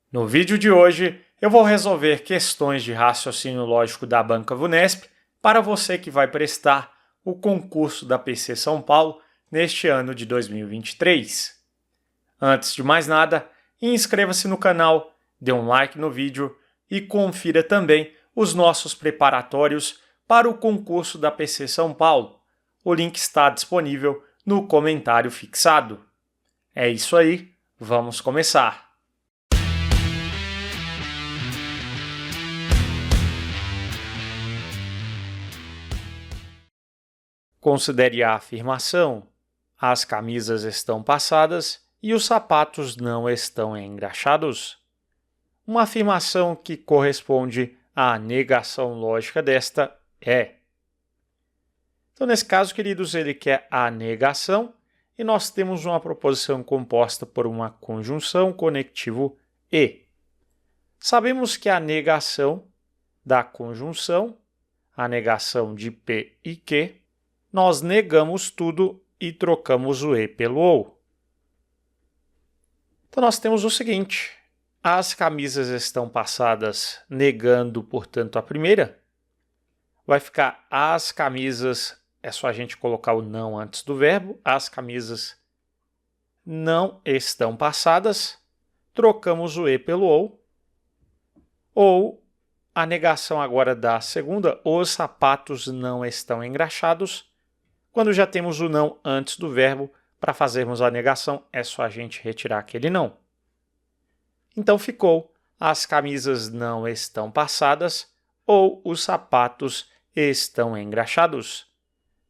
No vídeo de hoje, eu vou resolver questões de raciocínio lógico da Banca Vunesp para você que vai prestar o concurso da PC São Paulo neste ano de 2023. Antes de mais nada, inscreva-se no canal, dê um like no vídeo e confira também os nossos preparatórios para o concurso da PC São Paulo. O link está disponível no comentário fixado. É isso aí, vamos começar! Considere a afirmação: as camisas estão passadas e os sapatos não estão engraxados. Uma afirmação que corresponde à negação lógica desta é. Então, nesse caso, queridos, ele quer a negação e nós temos uma proposição composta por uma conjunção conectivo e. Sabemos que a negação da conjunção, a negação de P e Q, nós negamos tudo e trocamos o E pelo OU. Então, nós temos o seguinte: as camisas estão passadas negando, portanto, a primeira. Vai ficar as camisas, é só a gente colocar o não antes do verbo, as camisas não estão passadas, trocamos o E pelo OU. Ou a negação agora da segunda, os sapatos não estão engraxados. Quando já temos o não antes do verbo, para fazermos a negação, é só a gente retirar aquele não. Então ficou: as camisas não estão passadas ou os sapatos estão engraxados.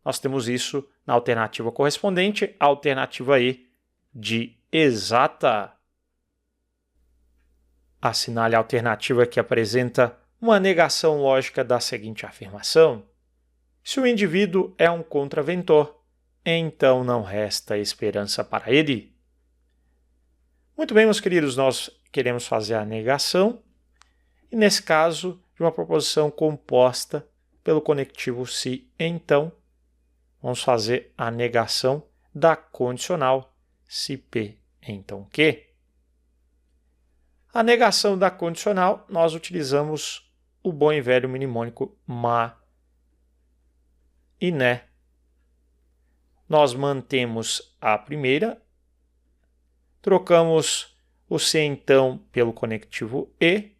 Nós temos isso na alternativa correspondente, a alternativa E de exata. Assinale a alternativa que apresenta uma negação lógica da seguinte afirmação: se o indivíduo é um contraventor, então não resta esperança para ele. Muito bem, meus queridos, nós queremos fazer a negação, e nesse caso, de uma proposição composta pelo conectivo se então, vamos fazer a negação da condicional se P então Q. A negação da condicional, nós utilizamos o bom e velho mnemônico ma e né. Nós mantemos a primeira, trocamos o se então pelo conectivo e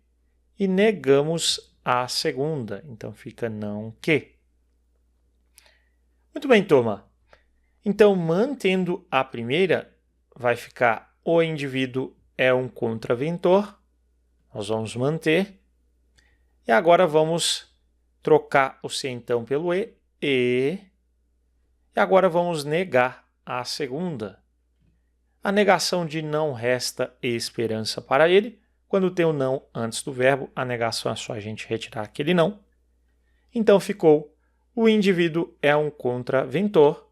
negamos a segunda. Então fica não que. Muito bem, turma. Então, mantendo a primeira, vai ficar o indivíduo é um contraventor. Nós vamos manter. E agora vamos trocar o se então pelo e agora vamos negar a segunda. A negação de não resta esperança para ele. Quando tem o não antes do verbo, a negação é só a gente retirar aquele não. Então ficou: o indivíduo é um contraventor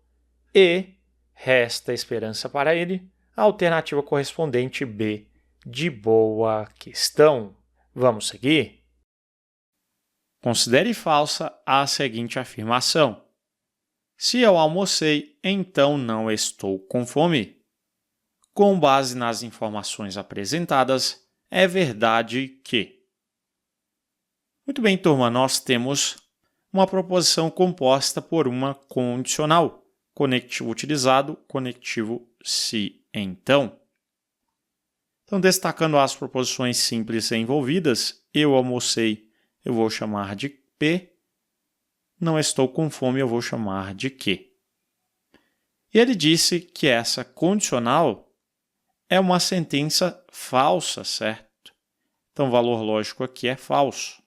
e resta esperança para ele. A alternativa correspondente B de boa questão. Vamos seguir? Considere falsa a seguinte afirmação: se eu almocei, então não estou com fome. Com base nas informações apresentadas, é verdade que. Muito bem, turma, nós temos uma proposição composta por uma condicional. Conectivo utilizado, conectivo se então. Então, destacando as proposições simples envolvidas, eu almocei, eu vou chamar de P. Não estou com fome, eu vou chamar de Q. E ele disse que essa condicional é uma sentença falsa, certo? Então, o valor lógico aqui é falso.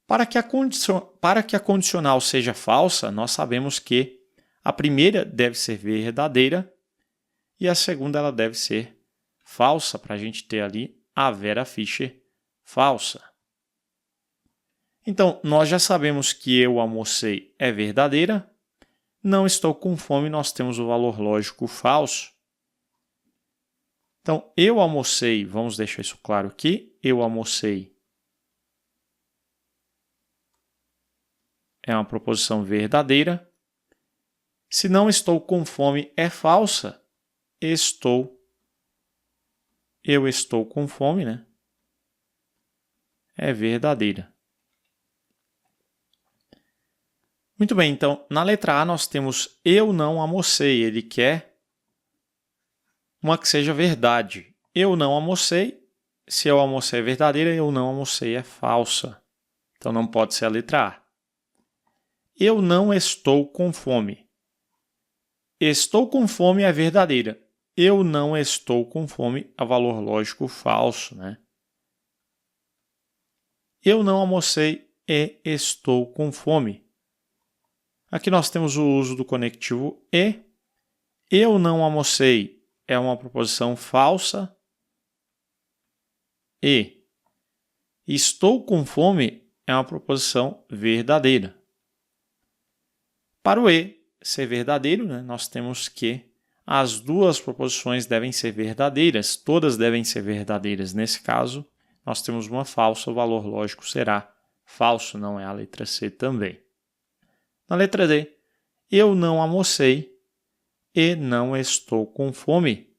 Para que a condicional seja falsa, nós sabemos que a primeira deve ser verdadeira e a segunda ela deve ser falsa, para a gente ter ali a Vera Fischer falsa. Então, nós já sabemos que eu almocei é verdadeira, não estou com fome, nós temos o valor lógico falso. Então, eu almocei, vamos deixar isso claro aqui, eu almocei é uma proposição verdadeira. Se não estou com fome é falsa, estou eu estou com fome, né? É verdadeira. Muito bem, então, na letra A nós temos eu não almocei. Ele quer uma que seja verdade. Eu não almocei. Se eu almocei é verdadeira, eu não almocei é falsa. Então, não pode ser a letra A. Eu não estou com fome. Estou com fome é verdadeira. Eu não estou com fome é valor lógico falso, né? Eu não almocei e estou com fome. Aqui nós temos o uso do conectivo e. Eu não almocei é uma proposição falsa. E estou com fome é uma proposição verdadeira. Para o e ser verdadeiro, né, nós temos que as duas proposições devem ser verdadeiras, todas devem ser verdadeiras. Nesse caso, nós temos uma falsa, o valor lógico será falso, não é a letra C também. Na letra D, eu não almocei e não estou com fome.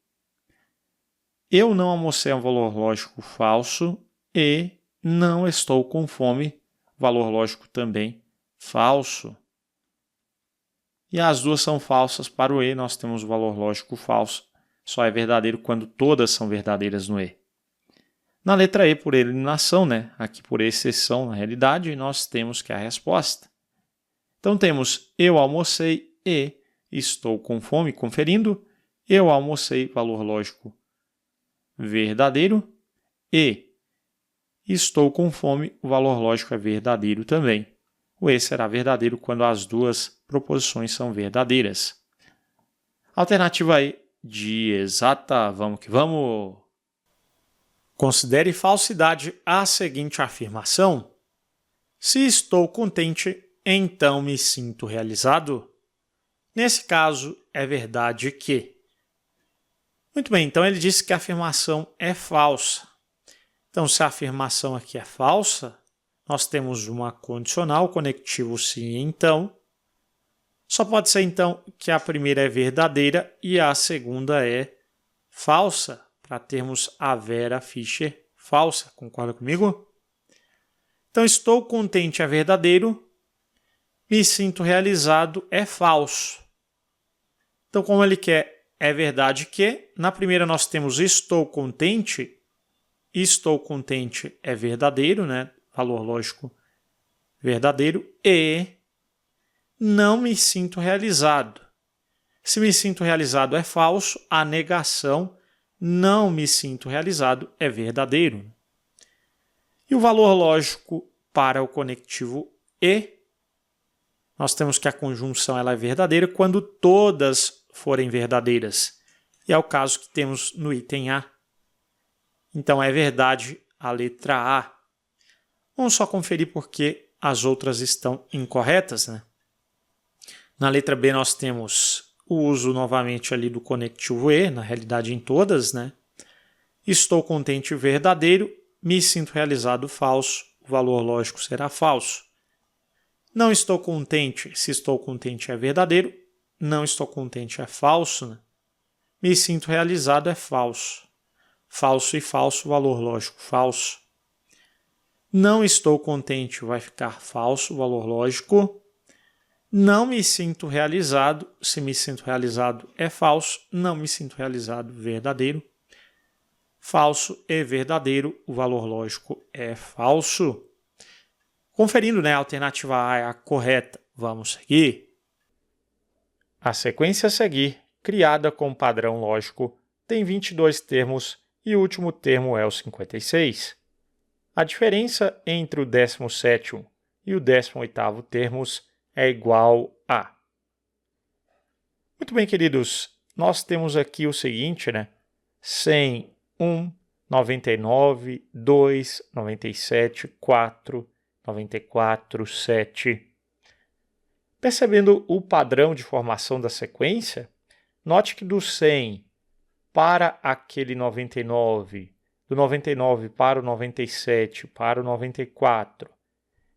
Eu não almocei é um valor lógico falso e não estou com fome, valor lógico também falso. E as duas são falsas para o e, nós temos o valor lógico falso. Só é verdadeiro quando todas são verdadeiras no e. Na letra E, por eliminação, né? Aqui por exceção, na realidade, nós temos que a resposta. Então temos eu almocei e estou com fome, conferindo. Eu almocei, valor lógico verdadeiro. E estou com fome, o valor lógico é verdadeiro também. O e será verdadeiro quando as duas proposições são verdadeiras. Alternativa E de exata, vamos que vamos! Considere falsidade a seguinte afirmação. Se estou contente, então me sinto realizado. Nesse caso, é verdade que. Muito bem, então ele disse que a afirmação é falsa. Então, se a afirmação aqui é falsa, nós temos uma condicional, conectivo sim e então. Só pode ser, então, que a primeira é verdadeira e a segunda é falsa, para termos a Vera Fischer falsa. Concorda comigo? Então, estou contente é verdadeiro, me sinto realizado é falso. Então, como ele quer é verdade que, na primeira nós temos estou contente é verdadeiro, né? Valor lógico verdadeiro, e não me sinto realizado. Se me sinto realizado é falso, a negação não me sinto realizado é verdadeiro. E o valor lógico para o conectivo e, nós temos que a conjunção ela é verdadeira quando todas forem verdadeiras. E é o caso que temos no item A. Então é verdade a letra A. Vamos só conferir porque as outras estão incorretas, né? Na letra B nós temos o uso novamente ali do conectivo e, na realidade em todas, né? Estou contente verdadeiro, me sinto realizado falso, o valor lógico será falso. Não estou contente, se estou contente é verdadeiro, não estou contente é falso, né? Me sinto realizado é falso. Falso e falso, valor lógico falso. Não estou contente vai ficar falso, valor lógico. Não me sinto realizado, se me sinto realizado é falso, não me sinto realizado verdadeiro. Falso e verdadeiro, o valor lógico é falso. Conferindo, né, a alternativa A é a correta, vamos seguir. A sequência a seguir, criada com padrão lógico, tem 22 termos e o último termo é o 56. A diferença entre o 17º e o 18º termos é igual a. Muito bem, queridos, nós temos aqui o seguinte, né? 100, 1, 99, 2, 97, 4, 94, 7. Percebendo o padrão de formação da sequência, note que do 100 para aquele 99, do 99 para o 97, para o 94.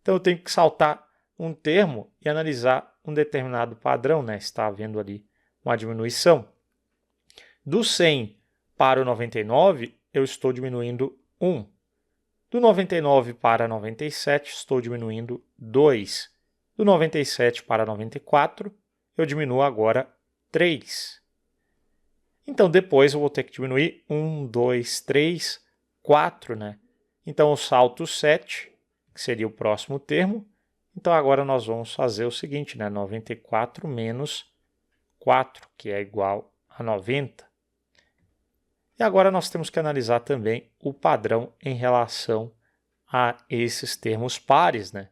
Então, eu tenho que saltar um termo e analisar um determinado padrão, né? Está havendo ali uma diminuição. Do 100 para o 99, eu estou diminuindo 1. Do 99 para 97, estou diminuindo 2. Do 97 para 94, eu diminuo agora 3. Então, depois eu vou ter que diminuir 1, 2, 3, 4, né? Então, eu salto 7, que seria o próximo termo. Então, agora nós vamos fazer o seguinte, né? 94 menos 4, que é igual a 90. E agora nós temos que analisar também o padrão em relação a esses termos pares, né?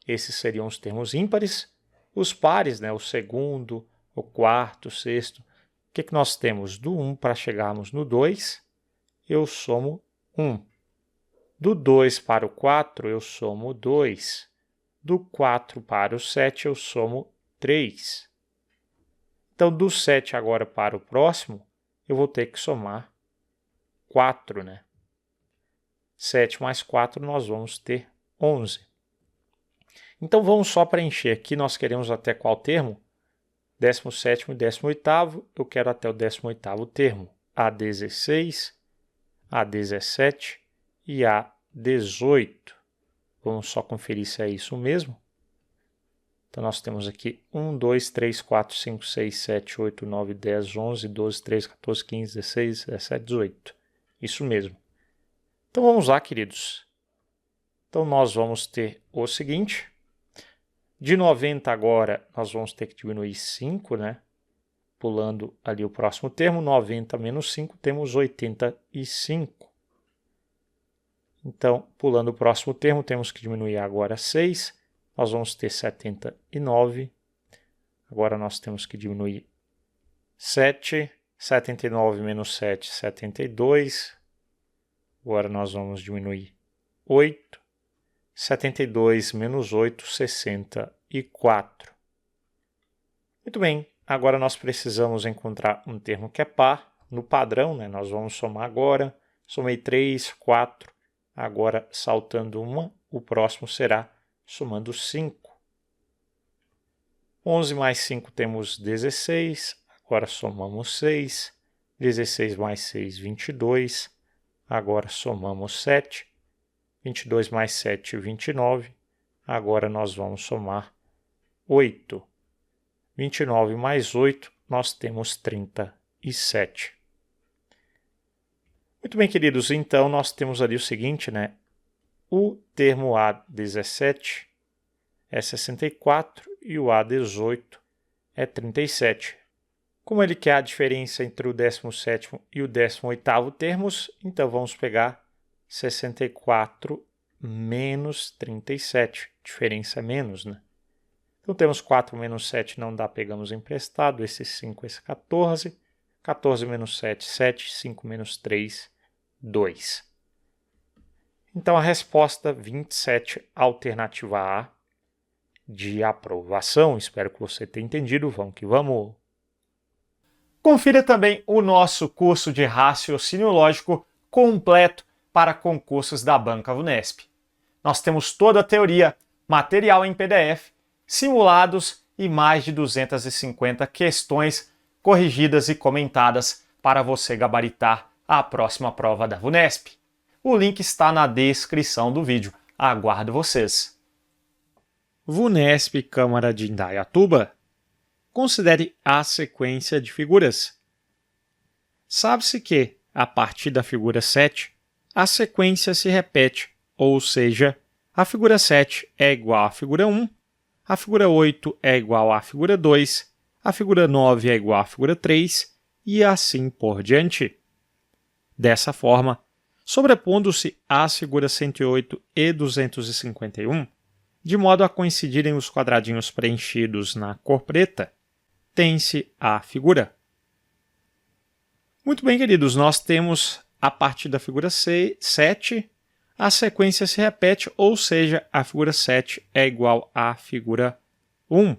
Esses seriam os termos ímpares. Os pares, né? O segundo, o quarto, o sexto. O que nós temos? Do 1 para chegarmos no 2, eu somo 1. Do 2 para o 4, eu somo 2. Do 4 para o 7, eu somo 3. Então, do 7 agora para o próximo, eu vou ter que somar 4, né? 7 mais 4, nós vamos ter 11. Então, vamos só preencher aqui, nós queremos até qual termo? 17º e 18º, eu quero até o 18º termo. A16, A17 e A18. Vamos só conferir se é isso mesmo. Então, nós temos aqui 1, 2, 3, 4, 5, 6, 7, 8, 9, 10, 11, 12, 13, 14, 15, 16, 17, 18. Isso mesmo. Então, vamos lá, queridos. Então, nós vamos ter o seguinte. De 90 agora, nós vamos ter que diminuir 5, né? Pulando ali o próximo termo. 90 menos 5, temos 85. Então, pulando o próximo termo, temos que diminuir agora 6. Nós vamos ter 79. Agora, nós temos que diminuir 7. 79 menos 7, 72. Agora nós vamos diminuir 8. 72 menos 8, 64. Muito bem, agora nós precisamos encontrar um termo que é par. No padrão, né, nós vamos somar agora. Somei 3, 4. Agora, saltando uma, o próximo será somando 5. 11 mais 5 temos 16. Agora somamos 6. 16 mais 6, 22. Agora somamos 7. 22 mais 7, 29. Agora nós vamos somar 8. 29 mais 8, nós temos 37. Muito bem, queridos. Então, nós temos ali o seguinte, né? O termo A17 é 64 e o A18 é 37. Como ele quer a diferença entre o 17º e o 18º termos, então vamos pegar 64 menos 37. Diferença é menos, né? Então temos 4 menos 7, não dá, pegamos emprestado. Esse 5, esse 14. 14 menos 7, 7. 5 menos 3, 2. Então a resposta 27, alternativa A, de aprovação. Espero que você tenha entendido. Vamos que vamos! Confira também o nosso curso de raciocínio lógico completo para concursos da Banca Vunesp. Nós temos toda a teoria, material em PDF, simulados e mais de 250 questões corrigidas e comentadas para você gabaritar a próxima prova da Vunesp. O link está na descrição do vídeo. Aguardo vocês. Vunesp Câmara de Indaiatuba. Considere a sequência de figuras. Sabe-se que, a partir da figura 7, a sequência se repete, ou seja, a figura 7 é igual à figura 1, a figura 8 é igual à figura 2, a figura 9 é igual à figura 3 e assim por diante. Dessa forma, sobrepondo-se às figuras 108 e 251, de modo a coincidirem os quadradinhos preenchidos na cor preta, tem-se a figura. Muito bem, queridos, nós temos, a partir da figura 7, a sequência se repete, ou seja, a figura 7 é igual à figura 1.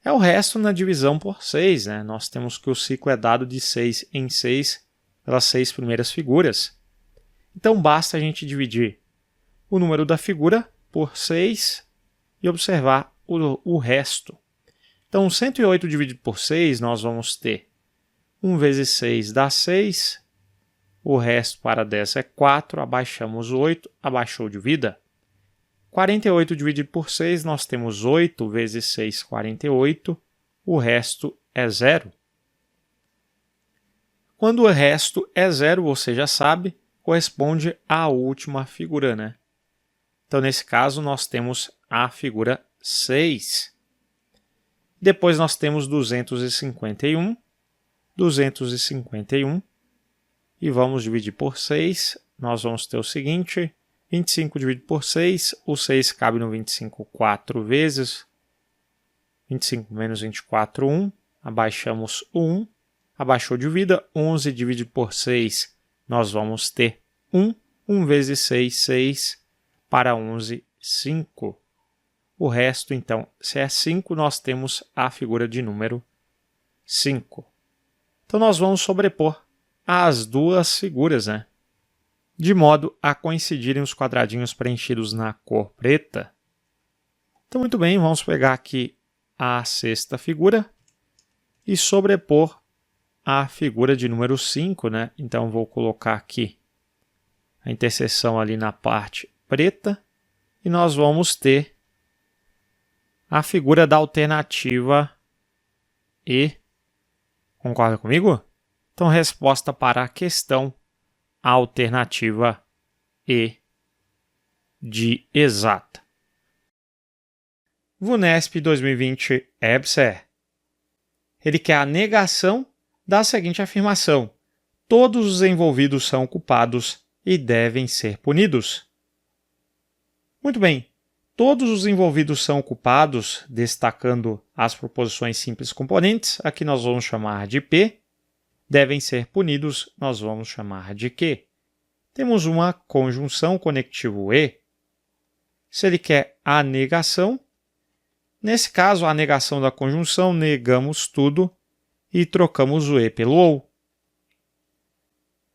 É o resto na divisão por 6, né? Nós temos que o ciclo é dado de 6 em 6 pelas 6 primeiras figuras. Então, basta a gente dividir o número da figura por 6 e observar o resto. Então, 108 dividido por 6, nós vamos ter 1 vezes 6 dá 6, o resto para 10 é 4, abaixamos o 8, abaixou de vida. 48 dividido por 6, nós temos 8 vezes 6, 48, o resto é 0. Quando o resto é 0, você já sabe, corresponde à última figura, né? Então, nesse caso, nós temos a figura 6. Depois nós temos 251, 251, e vamos dividir por 6, nós vamos ter o seguinte, 25 dividido por 6, o 6 cabe no 25 4 vezes, 25 menos 24, 1, abaixamos o 1, abaixou de vida, 11 dividido por 6, nós vamos ter 1, 1 vezes 6, 6, para 11, 5. O resto, então, se é 5, nós temos a figura de número 5. Então, nós vamos sobrepor as duas figuras, né? De modo a coincidirem os quadradinhos preenchidos na cor preta. Então, muito bem, vamos pegar aqui a sexta figura e sobrepor a figura de número 5, né? Então, vou colocar aqui a interseção ali na parte preta e nós vamos ter a figura da alternativa E. Concorda comigo? Então, resposta para a questão, a alternativa E de exata. VUNESP 2020 EBSER. Ele quer a negação da seguinte afirmação: todos os envolvidos são culpados e devem ser punidos. Muito bem. Todos os envolvidos são culpados, destacando as proposições simples componentes, aqui nós vamos chamar de P. Devem ser punidos, nós vamos chamar de Q. Temos uma conjunção conectivo E. Se ele quer a negação, nesse caso, a negação da conjunção, negamos tudo e trocamos o E pelo OU.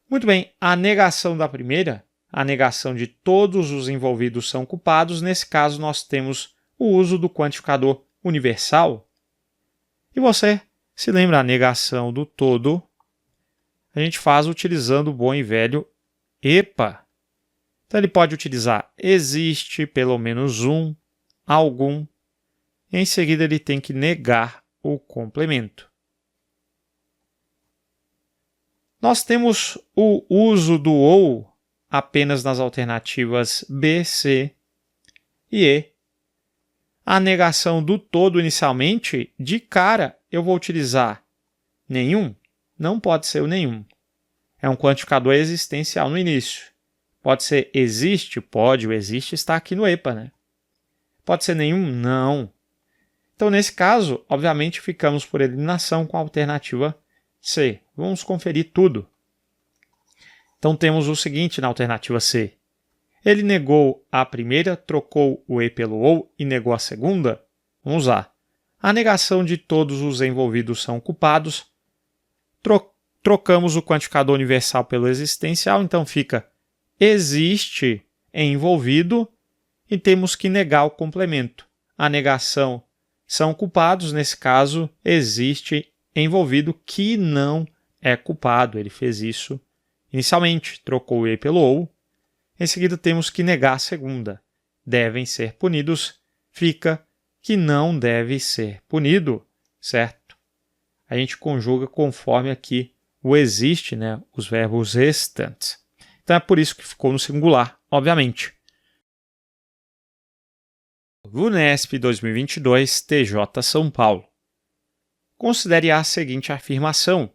Muito bem, a negação da primeira, a negação de todos os envolvidos são culpados, nesse caso nós temos o uso do quantificador universal. E você se lembra a negação do todo? A gente faz utilizando o bom e velho EPA. Então ele pode utilizar existe, pelo menos um, algum. E em seguida ele tem que negar o complemento. Nós temos o uso do OU apenas nas alternativas B, C e E. A negação do todo inicialmente, de cara, eu vou utilizar nenhum. Não pode ser o nenhum. É um quantificador existencial no início. Pode ser existe? Pode. O existe está aqui no EPA, né? Pode ser nenhum? Não. Então, nesse caso, obviamente, ficamos por eliminação com a alternativa C. Vamos conferir tudo. Então, temos o seguinte na alternativa C. Ele negou a primeira, trocou o E pelo OU e negou a segunda? Vamos lá. A negação de todos os envolvidos são culpados. Trocamos o quantificador universal pelo existencial, então fica existe envolvido e temos que negar o complemento. A negação são culpados, nesse caso, existe envolvido que não é culpado. Ele fez isso inicialmente, trocou o E pelo OU. Em seguida, temos que negar a segunda. Devem ser punidos, fica que não deve ser punido, certo? A gente conjuga conforme aqui o existe, né? Os verbos existent. Então é por isso que ficou no singular, obviamente. VUNESP 2022, TJ São Paulo. Considere a seguinte afirmação: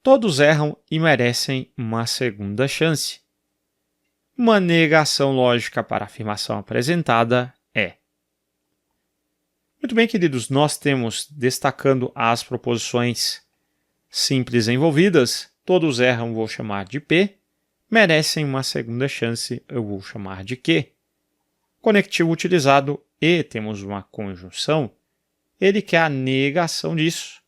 todos erram e merecem uma segunda chance. Uma negação lógica para a afirmação apresentada é. Muito bem, queridos, nós temos, destacando as proposições simples envolvidas, todos erram, vou chamar de P, merecem uma segunda chance, eu vou chamar de Q. Conectivo utilizado e temos uma conjunção, ele quer a negação disso.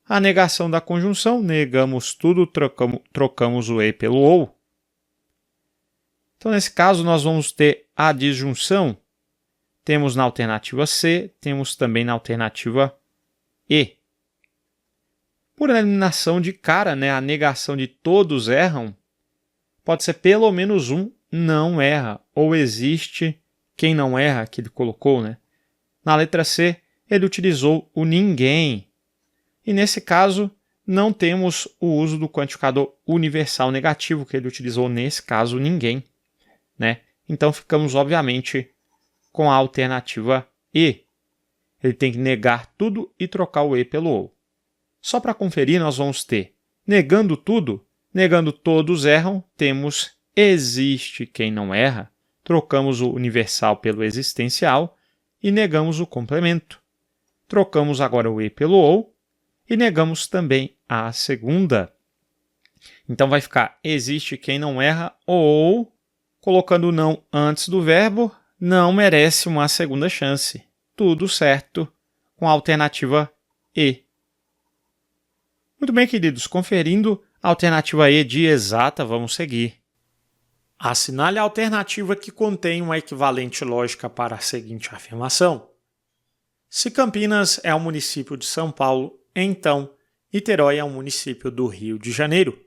A negação da conjunção, negamos tudo, trocamos o E pelo OU. Então, nesse caso, nós vamos ter a disjunção. Temos na alternativa C, temos também na alternativa E. Por eliminação de cara, né, a negação de todos erram, pode ser pelo menos um não erra, ou existe quem não erra, que ele colocou, né? Na letra C, ele utilizou o ninguém. E nesse caso, não temos o uso do quantificador universal negativo, que ele utilizou nesse caso, ninguém, né? Então ficamos, obviamente, com a alternativa E. Ele tem que negar tudo e trocar o E pelo OU. Só para conferir, nós vamos ter negando tudo, negando todos erram, temos existe quem não erra, trocamos o universal pelo existencial e negamos o complemento. Trocamos agora o E pelo OU e negamos também a segunda. Então vai ficar existe quem não erra ou, colocando o não antes do verbo, não merece uma segunda chance. Tudo certo com a alternativa E. Muito bem, queridos, conferindo a alternativa E de exata, vamos seguir. Assinale a alternativa que contém uma equivalente lógica para a seguinte afirmação. Se Campinas é um município de São Paulo, então Niterói é um município do Rio de Janeiro.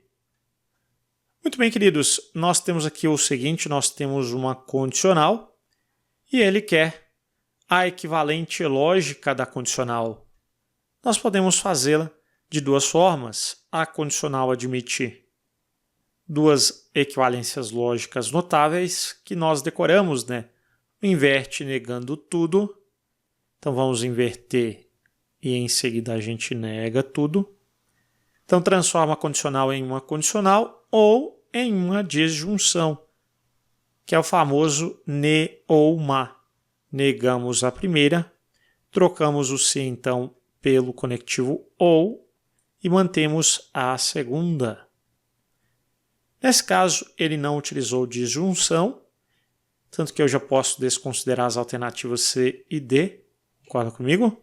Muito bem, queridos, nós temos aqui o seguinte, nós temos uma condicional e ele quer a equivalente lógica da condicional. Nós podemos fazê-la de duas formas. A condicional admite duas equivalências lógicas notáveis que nós decoramos, né? Inverte negando tudo. Então vamos inverter e em seguida a gente nega tudo. Então transforma a condicional em uma condicional ou em uma disjunção, que é o famoso ne ou ma. Negamos a primeira, trocamos o se então pelo conectivo ou e mantemos a segunda. Nesse caso, ele não utilizou disjunção, tanto que eu já posso desconsiderar as alternativas C e D. Concorda comigo?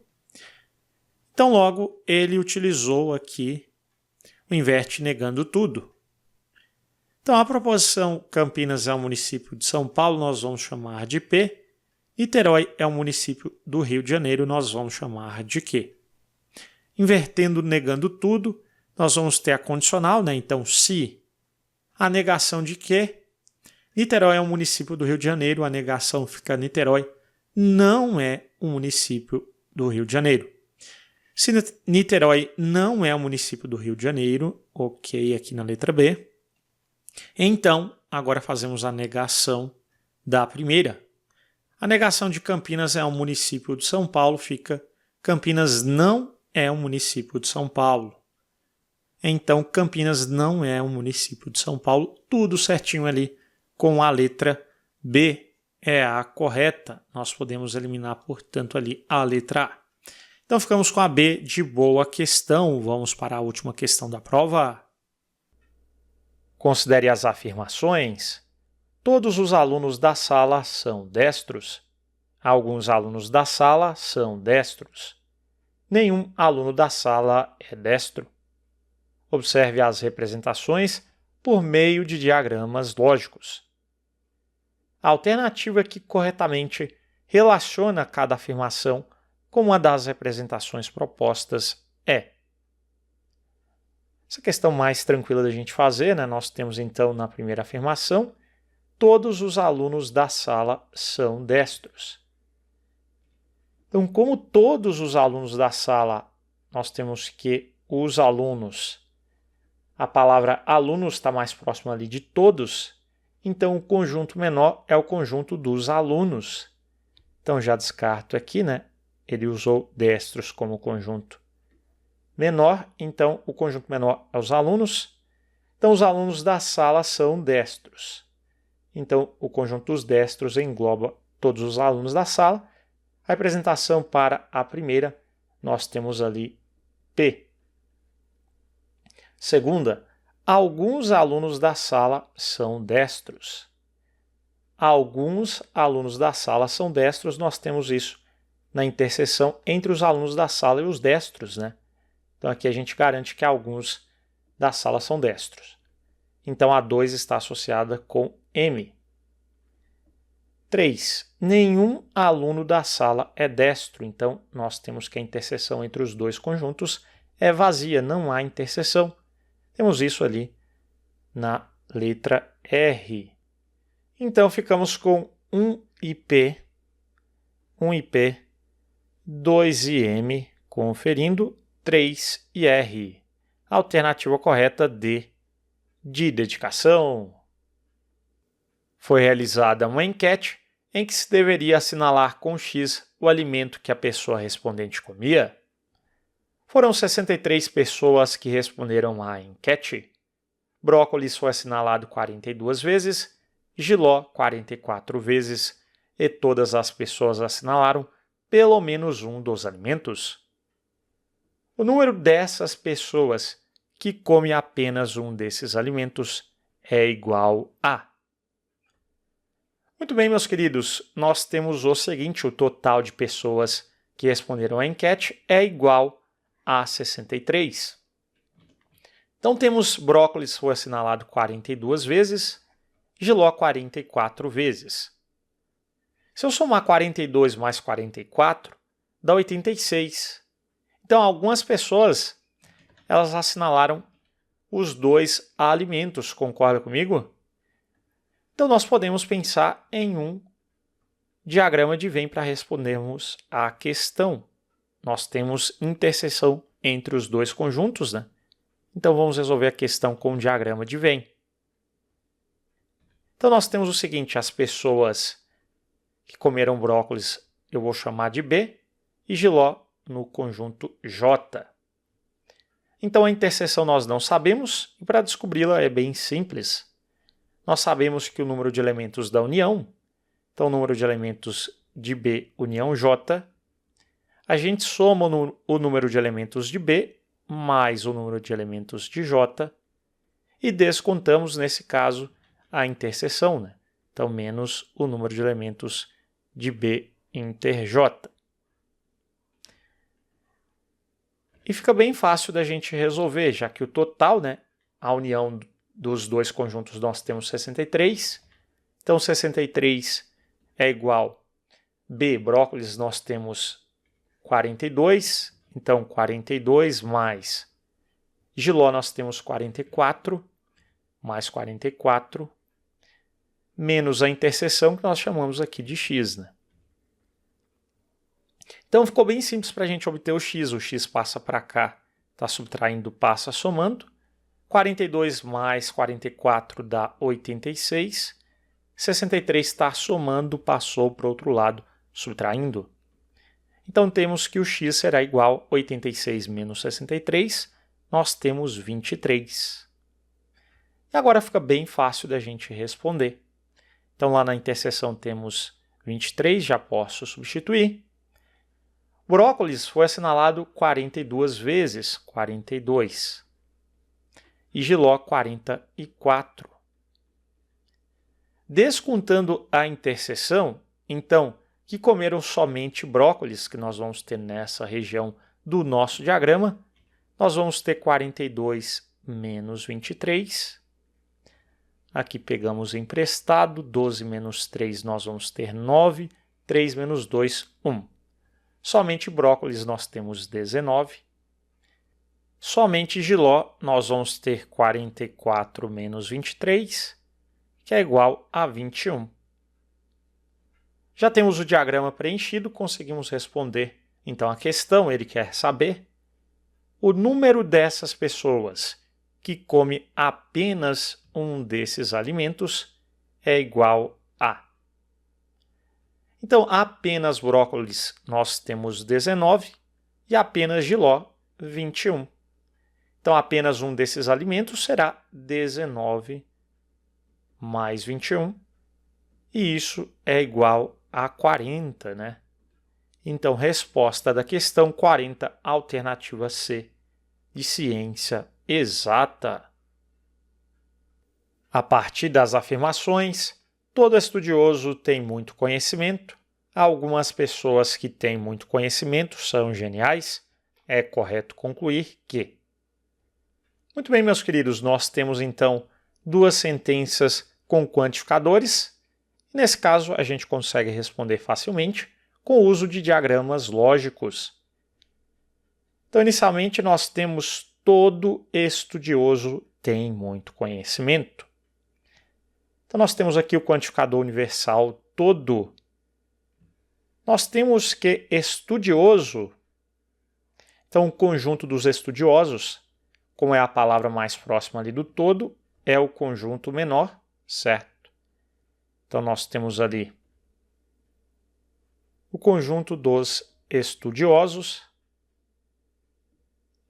Então, logo, ele utilizou aqui o inverte negando tudo. Então, a proposição Campinas é um município de São Paulo, nós vamos chamar de P. Niterói é um município do Rio de Janeiro, nós vamos chamar de Q. Invertendo, negando tudo, nós vamos ter a condicional, né? Então, se a negação de que Niterói é um município do Rio de Janeiro, a negação fica Niterói não é um município do Rio de Janeiro. Se Niterói não é um município do Rio de Janeiro, ok, aqui na letra B, então, agora fazemos a negação da primeira. A negação de Campinas é um município de São Paulo, fica Campinas não é um município de São Paulo. Então, Campinas não é um município de São Paulo. Tudo certinho ali com a letra B é a correta. Nós podemos eliminar, portanto, ali a letra A. Então, ficamos com a B de boa questão. Vamos para a última questão da prova. Considere as afirmações. Todos os alunos da sala são destros. Alguns alunos da sala são destros. Nenhum aluno da sala é destro. Observe as representações por meio de diagramas lógicos. A alternativa que corretamente relaciona cada afirmação com uma das representações propostas é. Essa questão mais tranquila da gente fazer, né? Nós temos então na primeira afirmação, todos os alunos da sala são destros. Então, como todos os alunos da sala, nós temos que os alunos, a palavra alunos está mais próxima ali de todos, então o conjunto menor é o conjunto dos alunos. Então, já descarto aqui, né? Ele usou destros como conjunto menor, então o conjunto menor é os alunos. Então, os alunos da sala são destros. Então, o conjunto dos destros engloba todos os alunos da sala. A representação para a primeira, nós temos ali P. Segunda, alguns alunos da sala são destros. Alguns alunos da sala são destros, nós temos isso na interseção entre os alunos da sala e os destros, né? Então, aqui a gente garante que alguns da sala são destros. Então, a 2 está associada com M. 3. Nenhum aluno da sala é destro. Então, nós temos que a interseção entre os dois conjuntos é vazia, não há interseção. Temos isso ali na letra R. Então, ficamos com 1IP, 2IM, conferindo 3IR. Alternativa correta D, de dedicação. Foi realizada uma enquete em que se deveria assinalar com X o alimento que a pessoa respondente comia. Foram 63 pessoas que responderam à enquete. Brócolis foi assinalado 42 vezes, jiló 44 vezes, e todas as pessoas assinalaram pelo menos um dos alimentos. O número dessas pessoas que come apenas um desses alimentos é igual a... Muito bem, meus queridos, nós temos o seguinte: o total de pessoas que responderam à enquete é igual a 63. Então, temos brócolis foi assinalado 42 vezes, jiló 44 vezes. Se eu somar 42 mais 44, dá 86. Então, algumas pessoas elas assinalaram os dois alimentos, concorda comigo? Então, nós podemos pensar em um diagrama de Venn para respondermos à questão. Nós temos interseção entre os dois conjuntos, né? Então, vamos resolver a questão com um diagrama de Venn. Então, nós temos o seguinte: as pessoas que comeram brócolis eu vou chamar de B e jiló no conjunto J. Então, a interseção nós não sabemos e para descobri-la é bem simples. Nós sabemos que o número de elementos da união, então o número de elementos de B união J, a gente soma o número de elementos de B mais o número de elementos de J e descontamos, nesse caso, a interseção, né? Então, menos o número de elementos de B inter J. E fica bem fácil da gente resolver, já que o total, né, a união dos dois conjuntos nós temos 63. Então, 63 é igual B, brócolis, nós temos 42. Então, 42 mais jiló nós temos 44, mais 44, menos a interseção que nós chamamos aqui de x, né? Então, ficou bem simples para a gente obter o x. O x passa para cá, está subtraindo, passa somando. 42 mais 44 dá 86. 63 está somando, passou para o outro lado, subtraindo. Então, temos que o x será igual a 86 menos 63. Nós temos 23. E agora fica bem fácil da gente responder. Então, lá na interseção temos 23, já posso substituir. Brócolis foi assinalado 42 vezes, 42. E jiló, 44. Descontando a interseção, então, que comeram somente brócolis, que nós vamos ter nessa região do nosso diagrama, nós vamos ter 42 menos 23. Aqui pegamos emprestado, 12 menos 3 nós vamos ter 9, 3 menos 2, 1. Somente brócolis nós temos 19. Somente jiló nós vamos ter 44 menos 23, que é igual a 21. Já temos o diagrama preenchido, conseguimos responder então a questão. Ele quer saber o número dessas pessoas que come apenas um desses alimentos é igual a... Então, apenas brócolis nós temos 19 e apenas jiló 21. Então, apenas um desses alimentos será 19 mais 21, e isso é igual a 40, né? Então, resposta da questão 40, alternativa C, de ciência exata. A partir das afirmações, todo estudioso tem muito conhecimento. Algumas pessoas que têm muito conhecimento são geniais. É correto concluir que... Muito bem, meus queridos, nós temos então duas sentenças com quantificadores. Nesse caso, a gente consegue responder facilmente com o uso de diagramas lógicos. Então, inicialmente, nós temos todo estudioso tem muito conhecimento. Então, nós temos aqui o quantificador universal todo. Nós temos que estudioso, então o conjunto dos estudiosos, como é a palavra mais próxima ali do todo, é o conjunto menor, certo? Então, nós temos ali o conjunto dos estudiosos,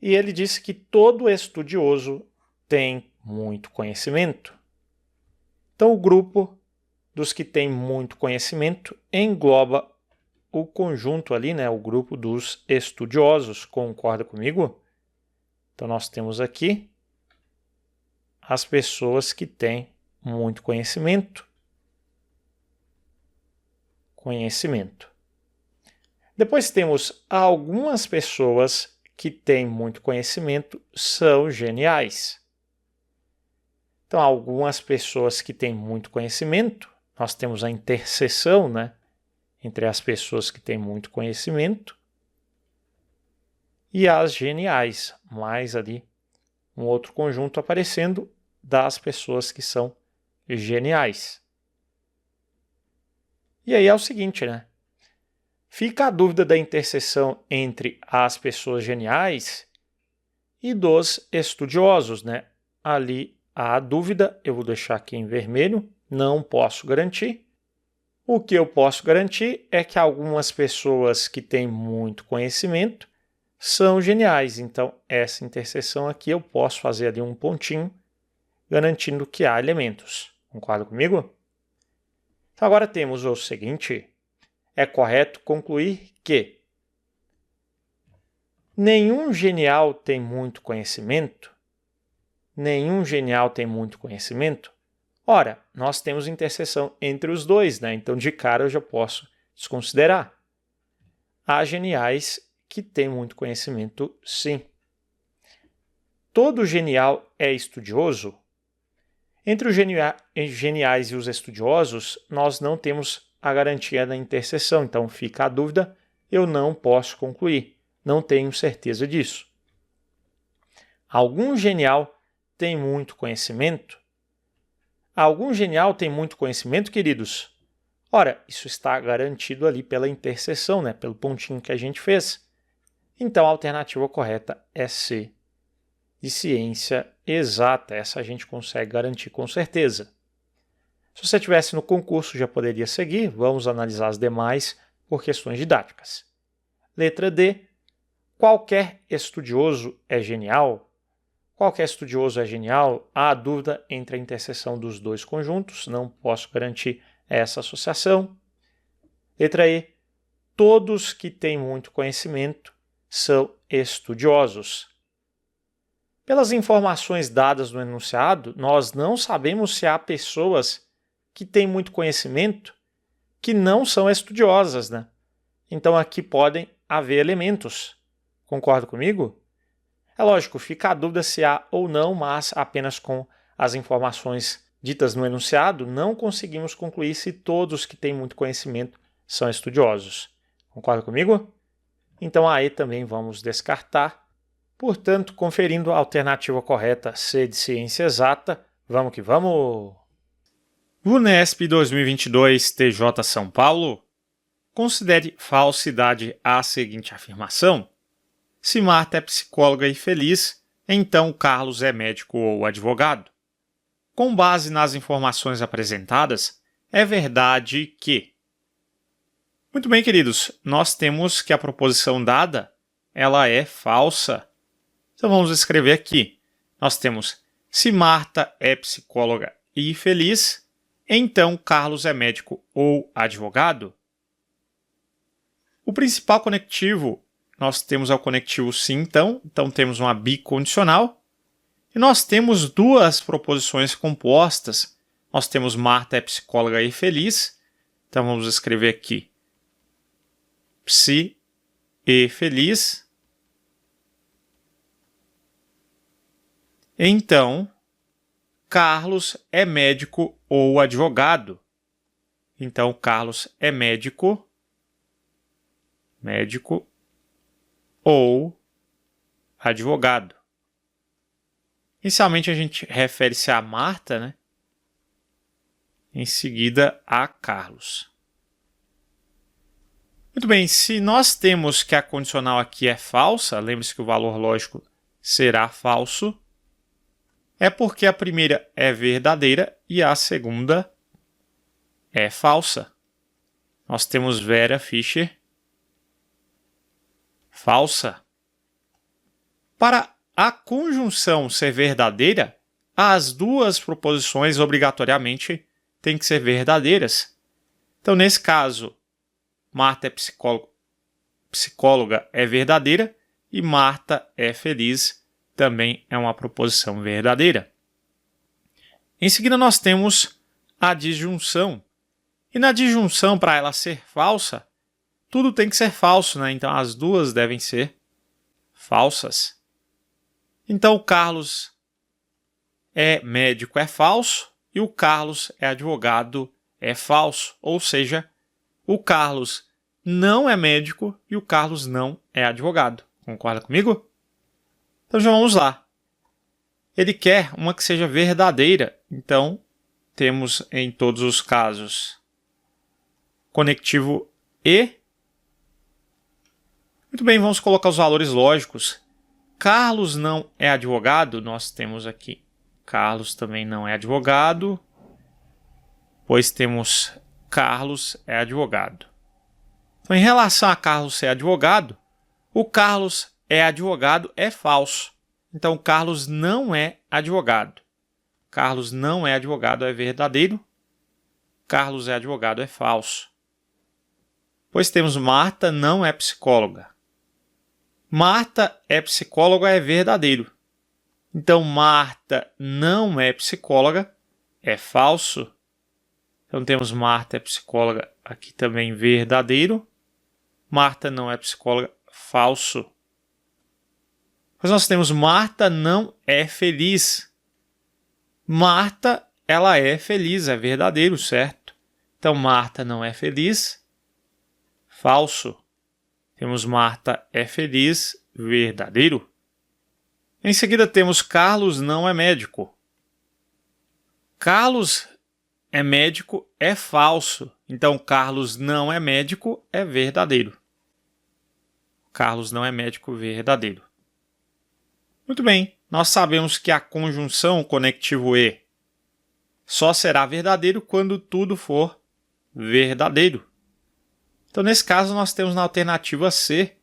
e ele disse que todo estudioso tem muito conhecimento. Então, o grupo dos que tem muito conhecimento engloba o conjunto ali, né, o grupo dos estudiosos. Concorda comigo? Então, nós temos aqui as pessoas que têm muito conhecimento. Depois temos algumas pessoas que têm muito conhecimento são geniais. Então, algumas pessoas que têm muito conhecimento, nós temos a interseção, né, entre as pessoas que têm muito conhecimento e as geniais, mais ali um outro conjunto aparecendo das pessoas que são geniais. E aí é o seguinte, né? Fica a dúvida da interseção entre as pessoas geniais e dos estudiosos, né? Ali há a dúvida, eu vou deixar aqui em vermelho, não posso garantir. O que eu posso garantir é que algumas pessoas que têm muito conhecimento são geniais. Então, essa interseção aqui eu posso fazer ali um pontinho, garantindo que há elementos. Concorda comigo? Então, agora temos o seguinte: é correto concluir que nenhum genial tem muito conhecimento. Nenhum genial tem muito conhecimento. Ora, nós temos interseção entre os dois, né? Então, de cara, eu já posso desconsiderar. Há geniais que têm muito conhecimento, sim. Todo genial é estudioso? Entre os geniais e os estudiosos, nós não temos a garantia da interseção. Então, fica a dúvida, eu não posso concluir. Não tenho certeza disso. Algum genial tem muito conhecimento? Algum genial tem muito conhecimento, queridos? Ora, isso está garantido ali pela interseção, né? Pelo pontinho que a gente fez. Então, a alternativa correta é C, de ciência exata. Essa a gente consegue garantir com certeza. Se você estivesse no concurso, já poderia seguir. Vamos analisar as demais por questões didáticas. Letra D. Qualquer estudioso é genial? Qualquer estudioso é genial? Há dúvida entre a interseção dos dois conjuntos. Não posso garantir essa associação. Letra E. Todos que têm muito conhecimento são estudiosos. Pelas informações dadas no enunciado, nós não sabemos se há pessoas que têm muito conhecimento que não são estudiosas, né? Então, aqui podem haver elementos. Concorda comigo? É lógico, fica a dúvida se há ou não, mas apenas com as informações ditas no enunciado, não conseguimos concluir se todos que têm muito conhecimento são estudiosos. Concorda comigo? Então, a E também vamos descartar. Portanto, conferindo a alternativa correta C de ciência exata, vamos que vamos! Unesp 2022 TJ São Paulo. Considere falsidade a seguinte afirmação. Se Marta é psicóloga e feliz, então Carlos é médico ou advogado. Com base nas informações apresentadas, é verdade que... Muito bem, queridos, nós temos que a proposição dada ela é falsa. Então vamos escrever aqui. Nós temos, se Marta é psicóloga e feliz, então Carlos é médico ou advogado. O principal conectivo, nós temos o conectivo sim, então temos uma bicondicional. E nós temos duas proposições compostas. Nós temos Marta é psicóloga e feliz. Então vamos escrever aqui, psi e feliz. Então, Carlos é médico ou advogado. Então, Carlos é médico ou advogado. Inicialmente a gente refere-se a Marta, né? Em seguida a Carlos. Muito bem, se nós temos que a condicional aqui é falsa, lembre-se que o valor lógico será falso, é porque a primeira é verdadeira e a segunda é falsa. Nós temos Vera Fischer falsa. Para a conjunção ser verdadeira, as duas proposições obrigatoriamente têm que ser verdadeiras. Então, nesse caso, Marta é psicóloga é verdadeira e Marta é feliz também é uma proposição verdadeira. Em seguida, nós temos a disjunção. E na disjunção, para ela ser falsa, tudo tem que ser falso, né? Então, as duas devem ser falsas. Então, o Carlos é médico, é falso, e o Carlos é advogado, é falso. Ou seja, o Carlos não é médico e o Carlos não é advogado. Concorda comigo? Então, já vamos lá. Ele quer uma que seja verdadeira. Então, temos em todos os casos conectivo E. Muito bem, vamos colocar os valores lógicos. Carlos não é advogado, nós temos aqui. Carlos também não é advogado, pois temos Carlos é advogado. Então, em relação a Carlos ser advogado, o Carlos é advogado é falso. Então, Carlos não é advogado. Carlos não é advogado é verdadeiro. Carlos é advogado é falso. Pois temos Marta não é psicóloga. Marta é psicóloga é verdadeiro. Então, Marta não é psicóloga é falso. Então, temos Marta é psicóloga aqui também verdadeiro. Marta não é psicóloga falso. Pois nós temos Marta não é feliz. Marta, ela é feliz, é verdadeiro, certo? Então, Marta não é feliz, falso. Temos Marta é feliz, verdadeiro. Em seguida, temos Carlos não é médico. Carlos é médico, é falso. Então, Carlos não é médico, é verdadeiro. Carlos não é médico, verdadeiro. Muito bem, nós sabemos que a conjunção conectivo E só será verdadeiro quando tudo for verdadeiro. Então, nesse caso, nós temos na alternativa C,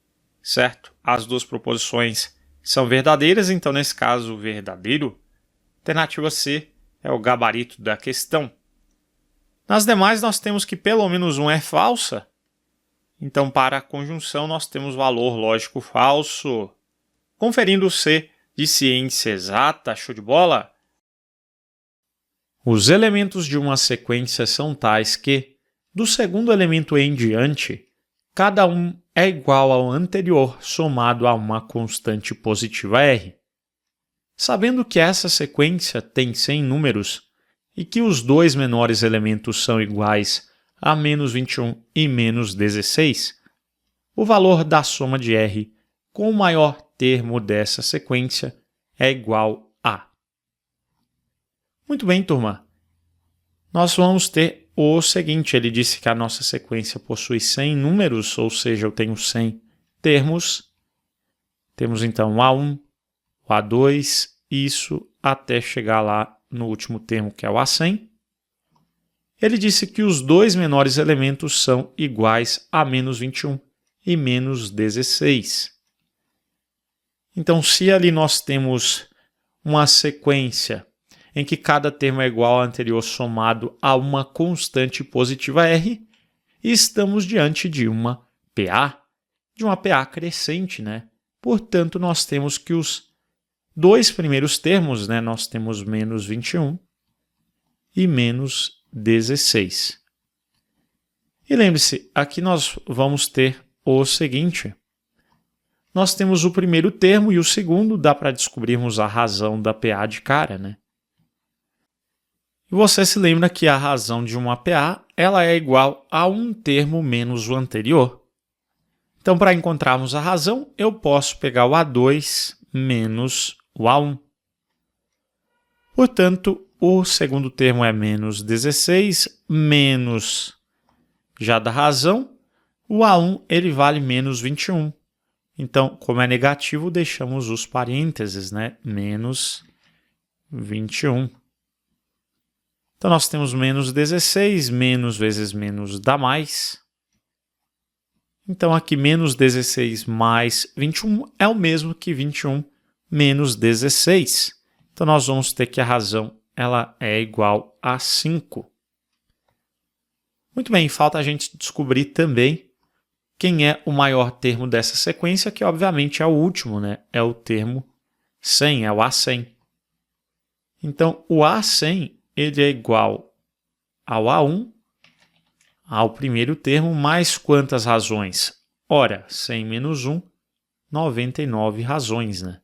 certo? As duas proposições são verdadeiras, então, nesse caso, verdadeiro. Alternativa C é o gabarito da questão. Nas demais, nós temos que pelo menos um é falsa. Então, para a conjunção, nós temos valor lógico falso. Conferindo o C de ciência exata, show de bola? Os elementos de uma sequência são tais que, do segundo elemento em diante, cada um é igual ao anterior somado a uma constante positiva R. Sabendo que essa sequência tem 100 números e que os dois menores elementos são iguais a menos 21 e menos 16, o valor da soma de R com o maior termo dessa sequência é igual a. Muito bem, turma. Nós vamos ter o seguinte, ele disse que a nossa sequência possui 100 números, ou seja, eu tenho 100 termos. Temos então o A1, o A2, isso até chegar lá no último termo, que é o A100. Ele disse que os dois menores elementos são iguais a menos 21 e menos 16. Então, se ali nós temos uma sequência em que cada termo é igual ao anterior somado a uma constante positiva R, estamos diante de uma PA crescente, né? Portanto, nós temos que os dois primeiros termos, né? Nós temos menos 21 e menos 16. E lembre-se, aqui nós vamos ter o seguinte. Nós temos o primeiro termo e o segundo, dá para descobrirmos a razão da PA de cara, né? E você se lembra que a razão de uma PA ela é igual a um termo menos o anterior. Então, para encontrarmos a razão, eu posso pegar o A2 menos o A1. Portanto, o segundo termo é menos 16 menos já da razão. O A1 ele vale menos 21. Então, como é negativo, deixamos os parênteses, né? Menos 21. Então, nós temos menos 16, menos vezes menos dá mais. Então, aqui menos 16 mais 21 é o mesmo que 21 menos 16. Então, nós vamos ter que a razão ela é igual a 5. Muito bem, falta a gente descobrir também quem é o maior termo dessa sequência, que obviamente é o último, né? É o termo 100, é o A100. Então, o A100 ele é igual ao A1, ao primeiro termo, mais quantas razões? Ora, 100 menos 1, 99 razões, né?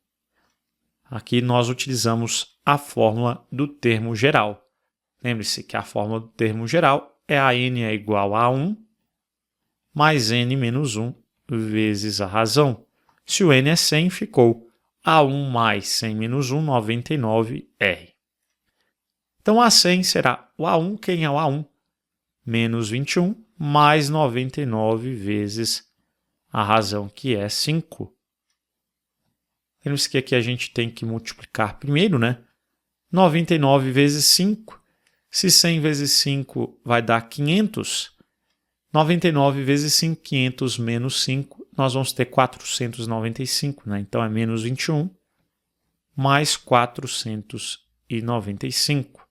Aqui nós utilizamos a fórmula do termo geral. Lembre-se que a fórmula do termo geral é a n é igual a 1 mais n menos 1 vezes a razão. Se o n é 100, ficou A1 mais 100 menos 1, 99R. Então, A100 será o A1, quem é o A1? Menos 21 mais 99 vezes a razão, que é 5. Lembre-se que aqui a gente tem que multiplicar primeiro, né? 99 vezes 5. Se 100 vezes 5 vai dar 500, 99 vezes 5, 500 menos 5, nós vamos ter 495, né? Então, é menos 21 mais 495.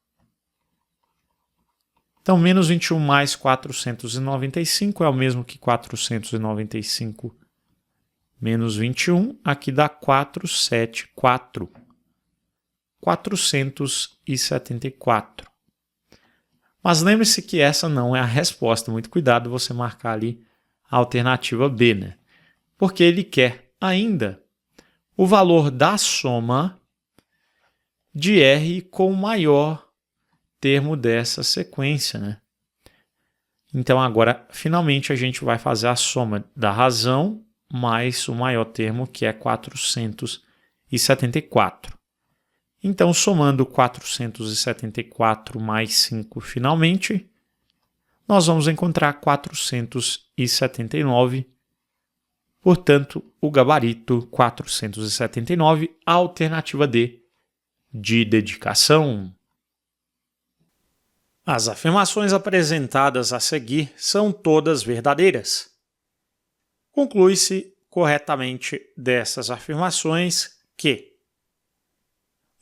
Então, menos 21 mais 495 é o mesmo que 495 menos 21. Aqui dá 474. 474. Mas lembre-se que essa não é a resposta. Muito cuidado você marcar ali a alternativa B, né? Porque ele quer ainda o valor da soma de R com o maior termo dessa sequência, né? Então, agora, finalmente, a gente vai fazer a soma da razão mais o maior termo, que é 474. Então, somando 474 mais 5 finalmente, nós vamos encontrar 479. Portanto, o gabarito 479, alternativa D, de dedicação. As afirmações apresentadas a seguir são todas verdadeiras. Conclui-se corretamente dessas afirmações que...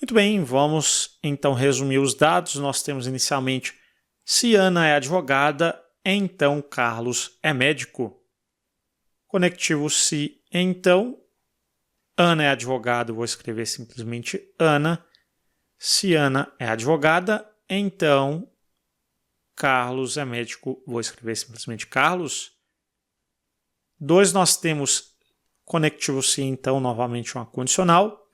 Muito bem, vamos então resumir os dados. Nós temos inicialmente, se Ana é advogada, então Carlos é médico. Conectivo se, então, Ana é advogada, vou escrever simplesmente Ana. Se Ana é advogada, então Carlos é médico, vou escrever simplesmente Carlos. 2, nós temos conectivo se, então, novamente uma condicional.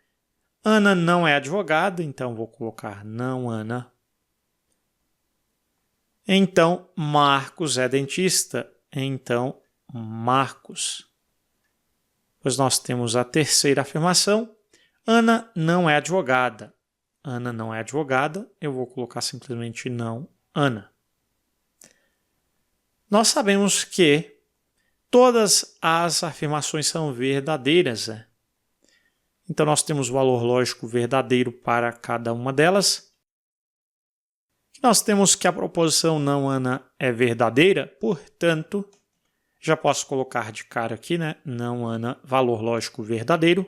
Ana não é advogada, então vou colocar não Ana. Então, Marcos é dentista, então Marcos. Pois nós temos a terceira afirmação. Ana não é advogada. Ana não é advogada, eu vou colocar simplesmente não Ana. Nós sabemos que todas as afirmações são verdadeiras, né? Então, nós temos o valor lógico verdadeiro para cada uma delas. Nós temos que a proposição não Ana é verdadeira, portanto, já posso colocar de cara aqui, né? Não Ana, valor lógico verdadeiro.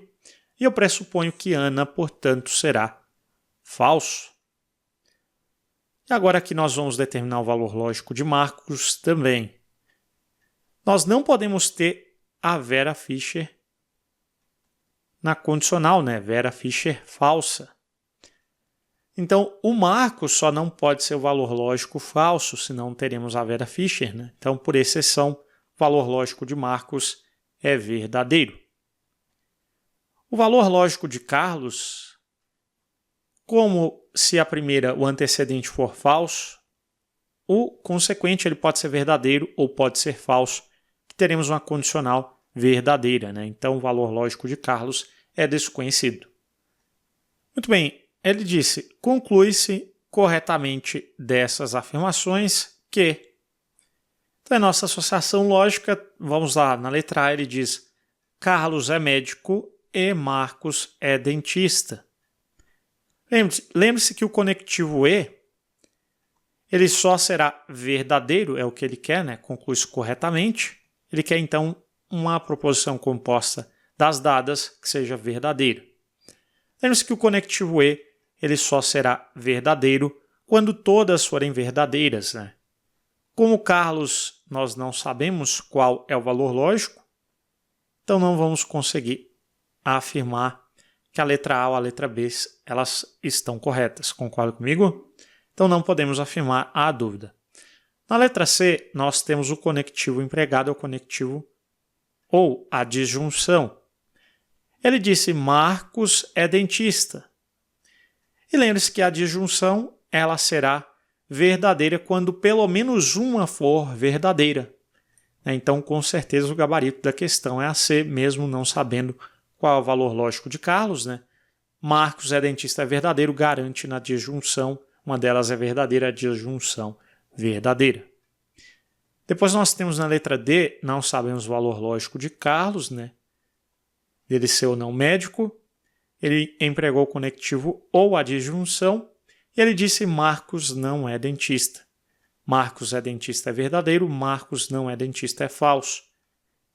E eu pressuponho que Ana, portanto, será falso. E agora aqui nós vamos determinar o valor lógico de Marcos também. Nós não podemos ter a Vera Fischer na condicional, né? Vera Fischer falsa. Então, o Marcos só não pode ser o valor lógico falso, senão teremos a Vera Fischer, né? Então, por exceção, o valor lógico de Marcos é verdadeiro. O valor lógico de Carlos, como se a primeira, o antecedente for falso, o consequente ele pode ser verdadeiro ou pode ser falso, que teremos uma condicional verdadeira, né? Então, o valor lógico de Carlos é desconhecido. Muito bem, ele disse, conclui-se corretamente dessas afirmações que... Então, a nossa associação lógica, vamos lá, na letra A ele diz, Carlos é médico e Marcos é dentista. Lembre-se que o conectivo e, ele só será verdadeiro, é o que ele quer, né? Conclui isso corretamente. Ele quer, então, uma proposição composta das dadas que seja verdadeira. Lembre-se que o conectivo e, ele só será verdadeiro quando todas forem verdadeiras, né? Como Carlos, nós não sabemos qual é o valor lógico, então não vamos conseguir afirmar que a letra A ou a letra B elas estão corretas. Concorda comigo? Então não podemos afirmar a dúvida. Na letra C, nós temos o conectivo empregado, é o conectivo ou a disjunção. Ele disse Marcos é dentista. E lembre-se que a disjunção ela será verdadeira quando pelo menos uma for verdadeira. Então, com certeza, o gabarito da questão é a C, mesmo não sabendo qual é o valor lógico de Carlos, né? Marcos é dentista é verdadeiro, garante na disjunção. Uma delas é verdadeira, a disjunção verdadeira. Depois nós temos na letra D, não sabemos o valor lógico de Carlos, né? Dele ser ou não médico. Ele empregou o conectivo ou a disjunção. E ele disse Marcos não é dentista. Marcos é dentista é verdadeiro, Marcos não é dentista é falso.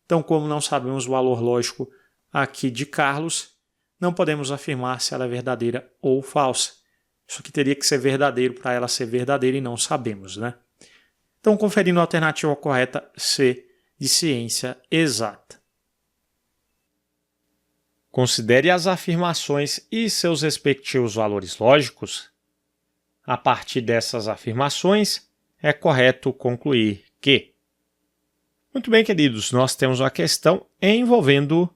Então, como não sabemos o valor lógico aqui de Carlos, não podemos afirmar se ela é verdadeira ou falsa. Isso aqui teria que ser verdadeiro para ela ser verdadeira e não sabemos, né? Então, conferindo a alternativa correta C de ciência exata. Considere as afirmações e seus respectivos valores lógicos. A partir dessas afirmações, é correto concluir que... Muito bem, queridos, nós temos uma questão envolvendo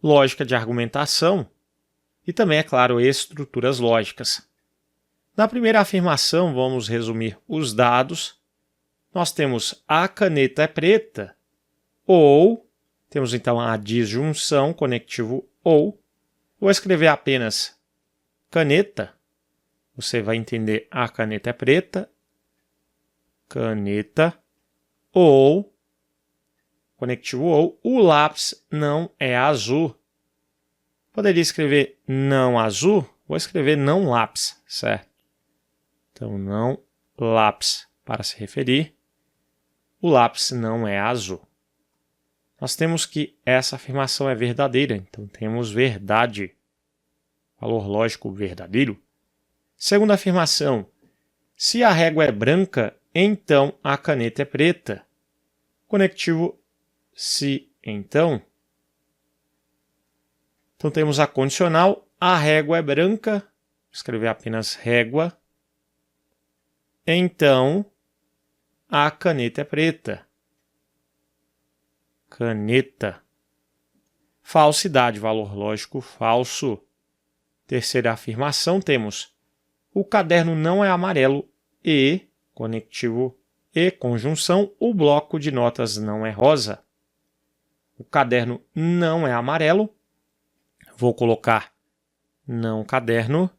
lógica de argumentação e também, é claro, estruturas lógicas. Na primeira afirmação, vamos resumir os dados. Nós temos a caneta é preta ou, temos então a disjunção, conectivo ou. Vou escrever apenas caneta. Você vai entender a caneta é preta, caneta, ou, conectivo ou, o lápis não é azul. Poderia escrever não azul, vou escrever não lápis, certo? Então, não lápis, para se referir, o lápis não é azul. Nós temos que essa afirmação é verdadeira, então temos verdade, valor lógico verdadeiro. Segunda afirmação, se a régua é branca, então a caneta é preta. Conectivo se então. Então temos a condicional, a régua é branca, vou escrever apenas régua. Então a caneta é preta. Caneta. Falsidade, valor lógico falso. Terceira afirmação temos o caderno não é amarelo e, conectivo e conjunção, o bloco de notas não é rosa. O caderno não é amarelo. Vou colocar não caderno.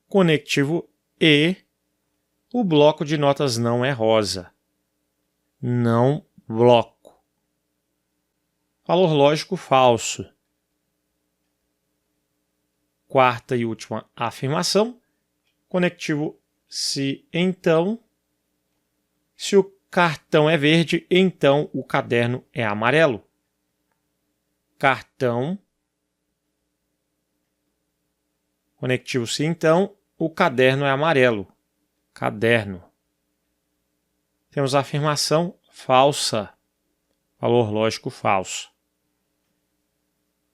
Conectivo e, o bloco de notas não é rosa. Não bloco. Valor lógico falso. Quarta e última afirmação, conectivo se então, se o cartão é verde, então o caderno é amarelo. Cartão, conectivo se então, o caderno é amarelo. Caderno. Temos a afirmação falsa, valor lógico falso.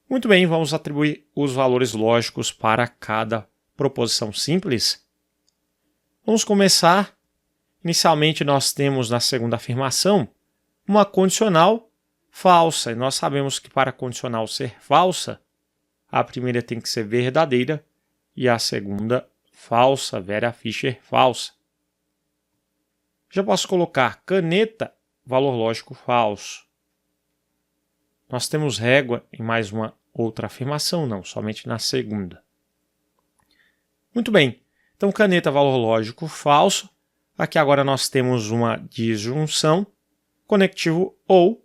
Muito bem, vamos atribuir os valores lógicos para cada proposição simples. Vamos começar. Inicialmente, nós temos na segunda afirmação uma condicional falsa. E nós sabemos que para a condicional ser falsa, a primeira tem que ser verdadeira e a segunda falsa, Vera Fischer falsa. Já posso colocar caneta, valor lógico falso. Nós temos régua em mais uma outra afirmação, não, somente na segunda. Muito bem, então caneta, valor lógico falso. Aqui agora nós temos uma disjunção, conectivo ou.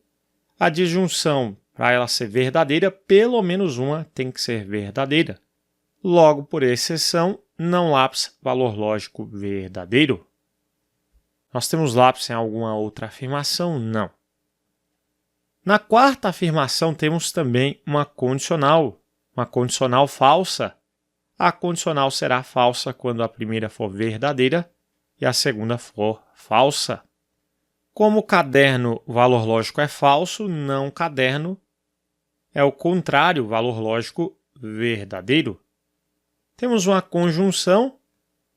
A disjunção, para ela ser verdadeira, pelo menos uma tem que ser verdadeira. Logo, por exceção, não lápis, valor lógico verdadeiro. Nós temos lápis em alguma outra afirmação? Não. Na quarta afirmação, temos também uma condicional falsa. A condicional será falsa quando a primeira for verdadeira e a segunda for falsa. Como o caderno, o valor lógico é falso, não caderno é o contrário, valor lógico verdadeiro. Temos uma conjunção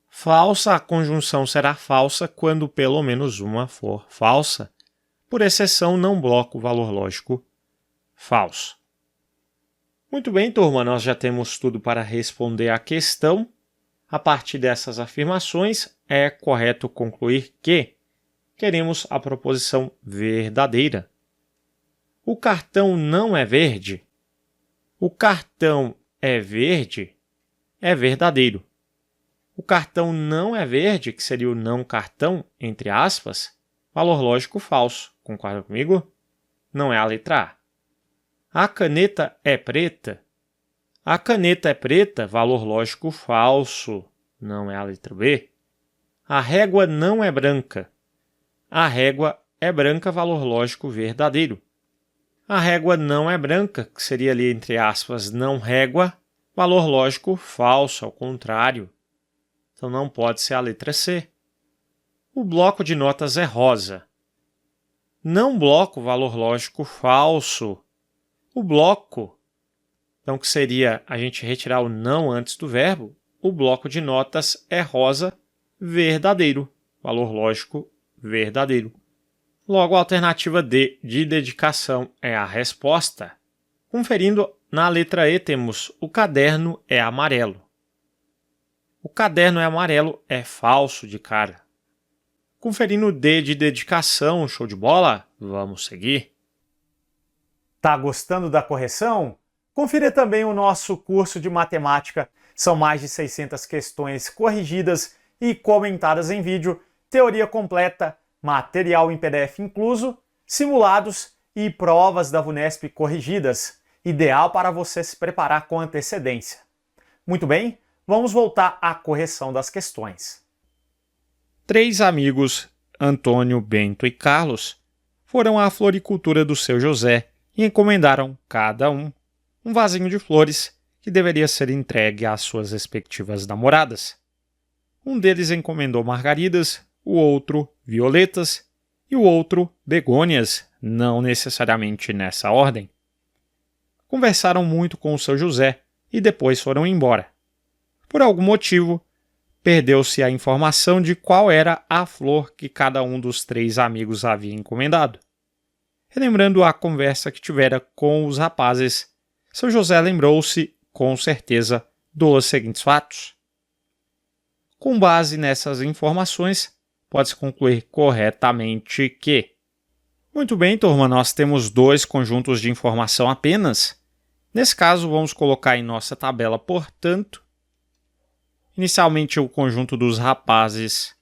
falsa, a conjunção será falsa quando pelo menos uma for falsa. Por exceção, não bloco o valor lógico falso. Muito bem, turma, nós já temos tudo para responder à questão. A partir dessas afirmações, é correto concluir que queremos a proposição verdadeira. O cartão não é verde? O cartão é verde é verdadeiro. O cartão não é verde, que seria o não cartão, entre aspas, valor lógico falso. Concorda comigo? Não é a letra A. A caneta é preta? A caneta é preta, valor lógico falso. Não é a letra B. A régua não é branca. A régua é branca, valor lógico verdadeiro. A régua não é branca, que seria ali, entre aspas, não régua, valor lógico falso, ao contrário. Então, não pode ser a letra C. O bloco de notas é rosa. Não bloco, valor lógico falso. O bloco, então, que seria a gente retirar o não antes do verbo, o bloco de notas é rosa, verdadeiro, valor lógico verdadeiro. Logo, a alternativa D, de dedicação, é a resposta. Conferindo, na letra E temos o caderno é amarelo. O caderno é amarelo é falso de cara. Conferindo D de dedicação, show de bola? Vamos seguir. Tá gostando da correção? Confira também o nosso curso de matemática. São mais de 600 questões corrigidas e comentadas em vídeo, teoria completa, material em PDF incluso, simulados e provas da VUNESP corrigidas, ideal para você se preparar com antecedência. Muito bem, vamos voltar à correção das questões. 3 amigos, Antônio, Bento e Carlos, foram à floricultura do seu José e encomendaram, cada um vasinho de flores que deveria ser entregue às suas respectivas namoradas. Um deles encomendou margaridas, o outro violetas e o outro begônias, não necessariamente nessa ordem. Conversaram muito com o seu José e depois foram embora. Por algum motivo, perdeu-se a informação de qual era a flor que cada um dos 3 amigos havia encomendado. Relembrando a conversa que tivera com os rapazes, seu José lembrou-se, com certeza, dos seguintes fatos. Com base nessas informações, pode-se concluir corretamente que... Muito bem, turma, nós temos 2 conjuntos de informação apenas. Nesse caso, vamos colocar em nossa tabela, portanto, inicialmente o conjunto dos rapazes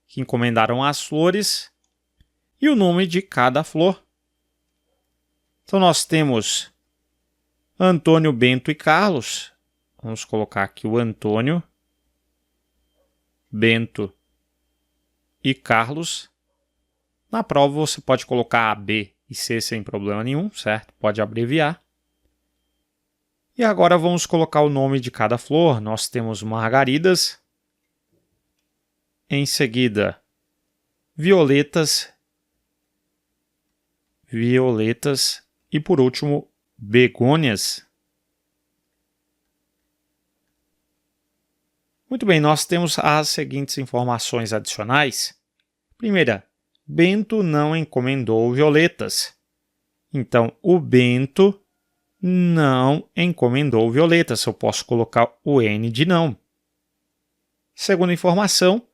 que encomendaram as flores e o nome de cada flor. Então, nós temos Antônio, Bento e Carlos. Vamos colocar aqui o Antônio, Bento e Carlos. Na prova, você pode colocar A, B e C sem problema nenhum, certo? Pode abreviar. E agora vamos colocar o nome de cada flor. Nós temos margaridas, em seguida violetas e por último begônias. Muito bem, nós temos as seguintes informações adicionais. Primeira, Bento não encomendou violetas. Então, o Bento não encomendou violetas. Eu posso colocar o N de não. Segunda informação,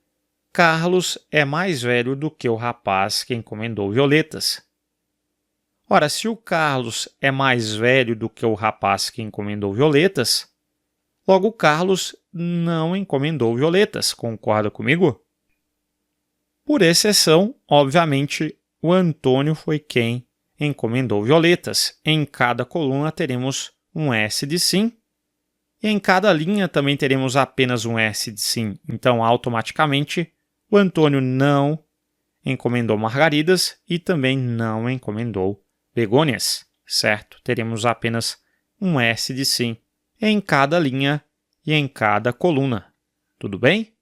Carlos é mais velho do que o rapaz que encomendou violetas. Ora, se o Carlos é mais velho do que o rapaz que encomendou violetas, logo o Carlos não encomendou violetas, concorda comigo? Por exceção, obviamente, o Antônio foi quem encomendou violetas. Em cada coluna teremos um S de sim, e em cada linha também teremos apenas um S de sim. Então, automaticamente, o Antônio não encomendou margaridas e também não encomendou begônias, certo? Teremos apenas um S de sim em cada linha e em cada coluna. Tudo bem?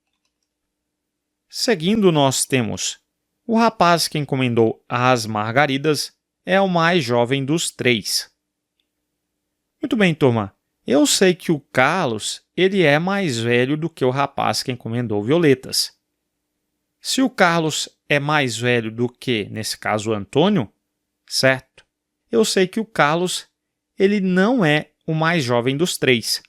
Seguindo, nós temos o rapaz que encomendou as margaridas é o mais jovem dos três. Muito bem, turma. Eu sei que o Carlos ele é mais velho do que o rapaz que encomendou violetas. Se o Carlos é mais velho do que, nesse caso, o Antônio, certo? Eu sei que o Carlos ele não é o mais jovem dos três.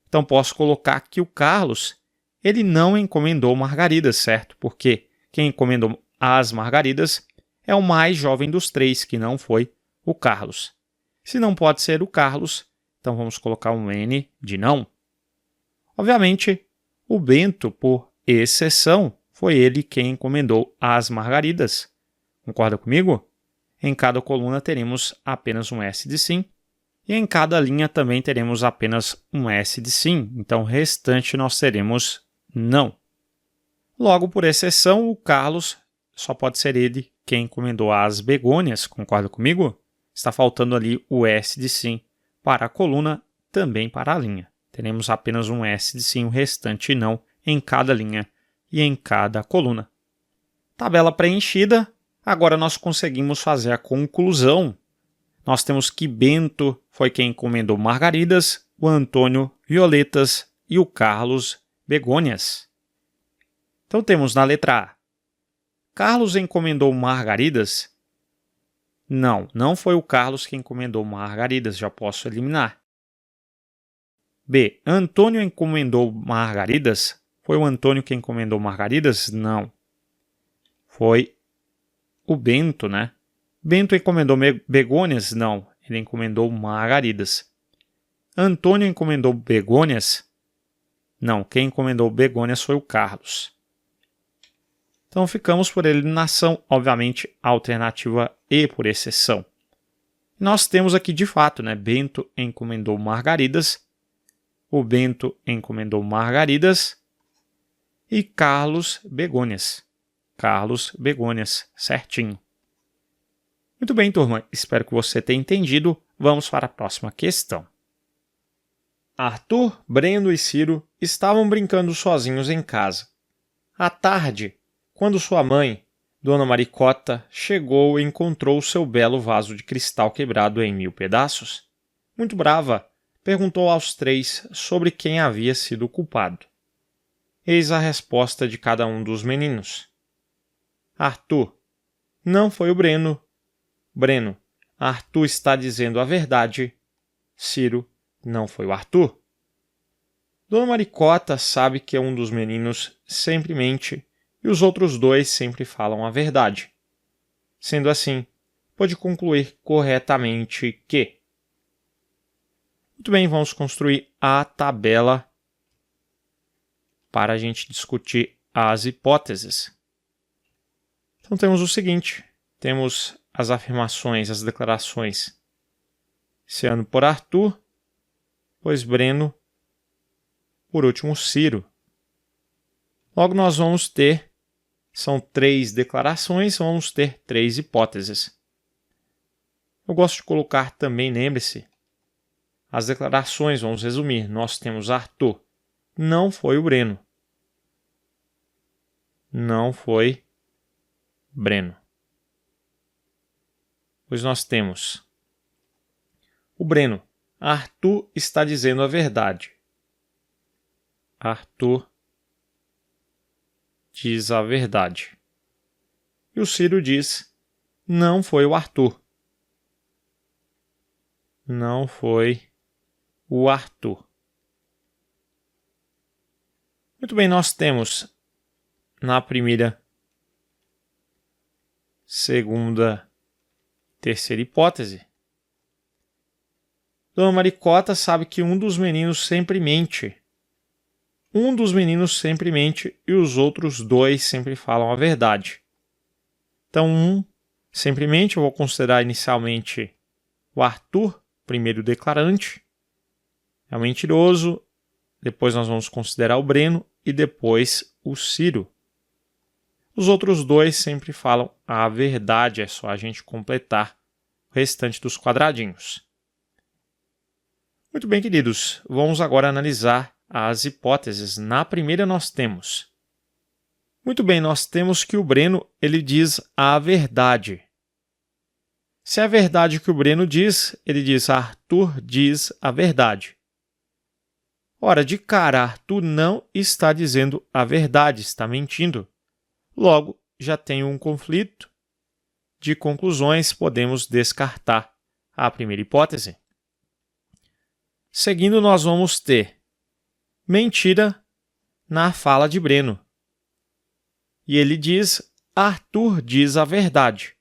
Então, posso colocar que o Carlos ele não encomendou margaridas, certo? Porque quem encomendou as margaridas é o mais jovem dos três, que não foi o Carlos. Se não pode ser o Carlos, então vamos colocar um N de não. Obviamente, o Bento, por exceção, foi ele quem encomendou as margaridas. Concorda comigo? Em cada coluna teremos apenas um S de sim, e em cada linha também teremos apenas um S de sim, então o restante nós teremos não. Logo, por exceção, o Carlos só pode ser ele quem encomendou as begônias, concorda comigo? Está faltando ali o S de sim para a coluna, também para a linha. Teremos apenas um S de sim, o restante não, em cada linha e em cada coluna. Tabela preenchida, agora nós conseguimos fazer a conclusão. Nós temos que Bento foi quem encomendou margaridas, o Antônio violetas e o Carlos begônias. Então temos na letra A. Carlos encomendou margaridas? Não, não foi o Carlos que encomendou margaridas, já posso eliminar. B. Antônio encomendou margaridas? Foi o Antônio que encomendou margaridas? Não. Foi o Bento, né? Bento encomendou begônias? Não, ele encomendou margaridas. Antônio encomendou begônias? Não, quem encomendou begônias foi o Carlos. Então ficamos por eliminação, obviamente, a alternativa E por exceção. Nós temos aqui de fato, né? Bento encomendou margaridas, o Bento encomendou margaridas e Carlos begônias. Carlos begônias, certinho. Muito bem, turma. Espero que você tenha entendido. Vamos para a próxima questão. Arthur, Breno e Ciro estavam brincando sozinhos em casa. À tarde, quando sua mãe, Dona Maricota, chegou e encontrou seu belo vaso de cristal quebrado em 1000 pedaços, muito brava, perguntou aos três sobre quem havia sido o culpado. Eis a resposta de cada um dos meninos. Arthur: não foi o Breno. Breno: Arthur está dizendo a verdade. Ciro: não foi o Arthur. Dona Maricota sabe que um dos meninos sempre mente e os outros dois sempre falam a verdade. Sendo assim, pode concluir corretamente que... Muito bem, vamos construir a tabela para a gente discutir as hipóteses. Então temos o seguinte, temos as afirmações, as declarações, iniciando por Arthur, depois Breno, por último Ciro. Logo nós vamos ter, são 3 declarações, vamos ter 3 hipóteses. Eu gosto de colocar também, lembre-se, as declarações, vamos resumir. Nós temos Arthur, não foi o Breno. Não foi Breno. Pois nós temos o Breno. Arthur está dizendo a verdade. Arthur diz a verdade. E o Ciro diz, não foi o Arthur. Não foi o Arthur. Muito bem, nós temos na primeira, segunda, Terceira hipótese. Dona Maricota sabe que um dos meninos sempre mente. Um dos meninos sempre mente e os outros dois sempre falam a verdade. Então, um sempre mente, eu vou considerar inicialmente o Arthur, primeiro declarante. É o mentiroso. Depois nós vamos considerar o Breno e depois o Ciro. Os outros dois sempre falam a verdade, é só a gente completar o restante dos quadradinhos. Muito bem, queridos, vamos agora analisar as hipóteses. Na primeira nós temos... Muito bem, nós temos que o Breno ele diz a verdade. Se é a verdade que o Breno diz, ele diz Arthur diz a verdade. Ora, de cara, Arthur não está dizendo a verdade, está mentindo. Logo, já tem um conflito de conclusões, podemos descartar a primeira hipótese. Seguindo, nós vamos ter mentira na fala de Breno. E ele diz, Arthur diz a verdade.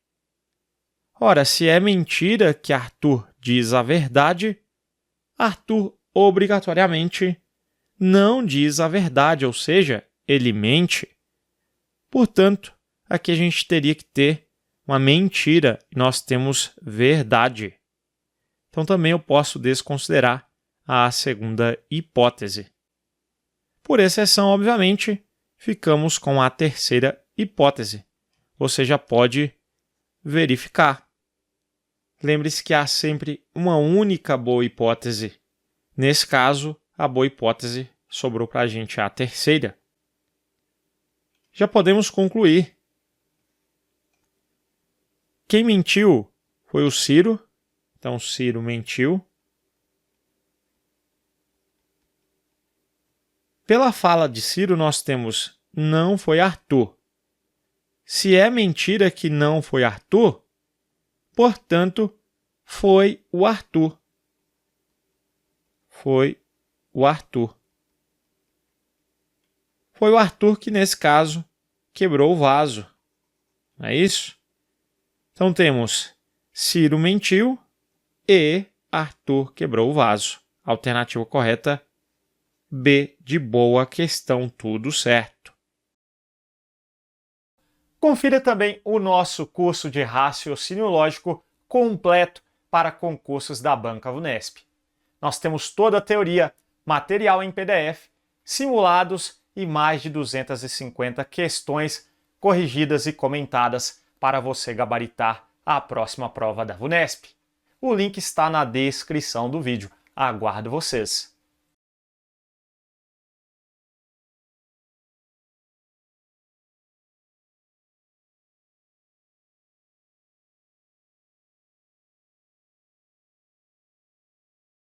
Ora, se é mentira que Arthur diz a verdade, Arthur obrigatoriamente não diz a verdade, ou seja, ele mente. Portanto, aqui a gente teria que ter uma mentira e nós temos verdade. Então também eu posso desconsiderar a segunda hipótese. Por exceção, obviamente, ficamos com a terceira hipótese. Você já pode verificar. Lembre-se que há sempre uma única boa hipótese. Nesse caso, a boa hipótese sobrou para a gente a terceira. Já podemos concluir. Quem mentiu foi o Ciro. Então, Ciro mentiu. Pela fala de Ciro, nós temos não foi Arthur. Se é mentira que não foi Arthur, portanto, foi o Arthur. Foi o Arthur. Foi o Arthur que, nesse caso, quebrou o vaso. Não é isso? Então, temos Ciro mentiu e Arthur quebrou o vaso. Alternativa correta, B de boa, questão tudo certo. Confira também o nosso curso de raciocínio lógico completo para concursos da Banca Vunesp. Nós temos toda a teoria, material em PDF, simulados e mais de 250 questões corrigidas e comentadas para você gabaritar a próxima prova da Vunesp. O link está na descrição do vídeo. Aguardo vocês!